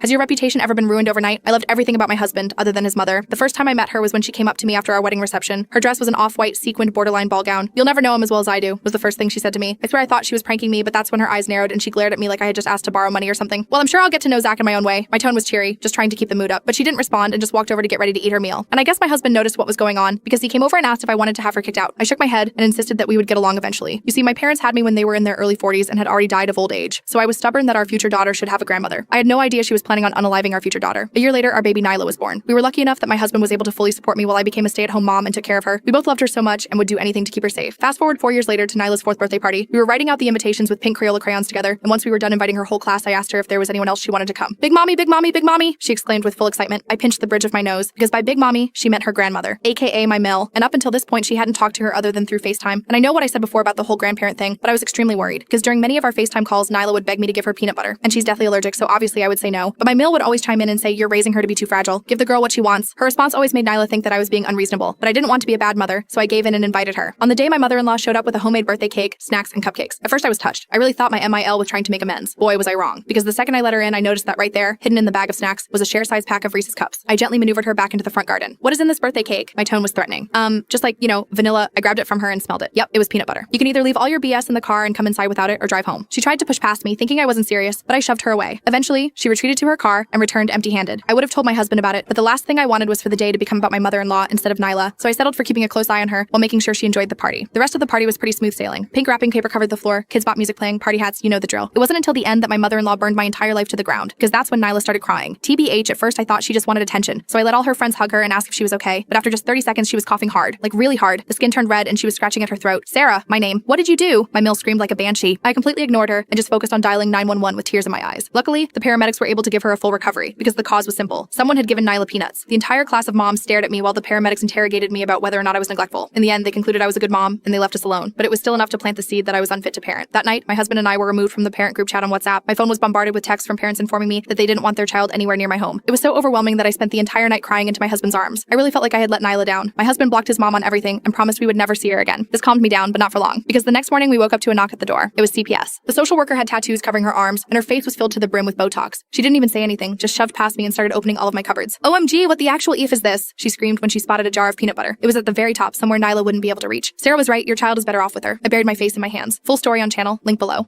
Has your reputation ever been ruined overnight? I loved everything about my husband, other than his mother. The first time I met her was when she came up to me after our wedding reception. Her dress was an off-white sequined borderline ball gown. "You'll never know him as well as I do," was the first thing she said to me. I swear I thought she was pranking me, but that's when her eyes narrowed and she glared at me like I had just asked to borrow money or something. "Well, I'm sure I'll get to know Zach in my own way." My tone was cheery, just trying to keep the mood up, but she didn't respond and just walked over to get ready to eat her meal. And I guess my husband noticed what was going on because he came over and asked if I wanted to have her kicked out. I shook my head and insisted that we would get along eventually. You see, my parents had me when they were in their early 40s and had already died of old age, so I was stubborn that our future daughter should have a grandmother. I had no idea she was planning on unaliving our future daughter. A year later, our baby Nyla was born. We were lucky enough that my husband was able to fully support me while I became a stay-at-home mom and took care of her. We both loved her so much and would do anything to keep her safe. Fast forward 4 years later to Nyla's 4th birthday party. We were writing out the invitations with pink Crayola crayons together, and once we were done inviting her whole class, I asked her if there was anyone else she wanted to come. "Big mommy, big mommy, big mommy," she exclaimed with full excitement. I pinched the bridge of my nose because by big mommy, she meant her grandmother, aka my Mel, and up until this point, she hadn't talked to her other than through FaceTime. And I know what I said before about the whole grandparent thing, but I was extremely worried because during many of our FaceTime calls, Nyla would beg me to give her peanut butter, and she's deathly allergic, so obviously I would say no. But my Mel would always chime in and say, "You're raising her to be too fragile. Give the girl what she wants." Her response always made Nyla think that I was being unreasonable, but I didn't want to be a bad mother, so I gave in and invited her. On the day, my mother-in-law showed up with a homemade birthday cake, snacks, and cupcakes. At first, I was touched. I really thought my MIL was trying to make amends. Boy, was I wrong, because the second I let her in, I noticed that right there, hidden in the bag of snacks, was a share-size pack of Reese's Cups. I gently maneuvered her back into the front garden. "What is in this birthday cake?" My tone was threatening. Just like, vanilla." I grabbed it from her and smelled it. Yep, it was peanut butter. "You can either leave all your BS in the car and come inside without it or drive home." She tried to push past me, thinking I wasn't serious, but I shoved her away. Eventually, she retreated to her car and returned empty-handed. I would have told my husband about it, but the last thing I wanted was for the day to become about my mother-in-law instead of Nyla, so I settled for keeping a close eye on her while making sure she enjoyed the party. The rest of the party was pretty smooth sailing. Pink wrapping paper covered the floor, kids bought music playing, party hats, you know the drill. It wasn't until the end that my mother-in-law burned my entire life to the ground, because that's when Nyla started crying. TBH, at first I thought she just wanted attention, so I let all her friends hug her and ask if she was okay, but after just 30 seconds she was coughing hard, like really hard. The skin turned red and she was scratching at her throat. "Sarah," my name. "What did you do?" My Mel screamed like a banshee. I completely ignored her and just focused on dialing 911 with tears in my eyes. Luckily, the paramedics were able to give her a full recovery because the cause was simple. Someone had given Nyla peanuts. The entire class of moms stared at me while the paramedics interrogated me about whether or not I was neglectful. In the end, they concluded I was a good mom and they left us alone, but it was still enough to plant the seed that I was unfit to parent. That night, my husband and I were removed from the parent group chat on WhatsApp. My phone was bombarded with texts from parents informing me that they didn't want their child anywhere near my home. It was so overwhelming that I spent the entire night crying into my husband's arms. I really felt like I had let Nyla down. My husband blocked his mom on everything and promised we would never see her again. This calmed me down, but not for long, because the next morning we woke up to a knock at the door. It was CPS. The social worker had tattoos covering her arms, and her face was filled to the brim with Botox. She didn't even say anything, just shoved past me and started opening all of my cupboards. "OMG, what the actual Eve is this?" she screamed when she spotted a jar of peanut butter. It was at the very top, somewhere Nyla wouldn't be able to reach. "Sarah was right, your child is better off with her." I buried my face in my hands. Full story on channel, link below.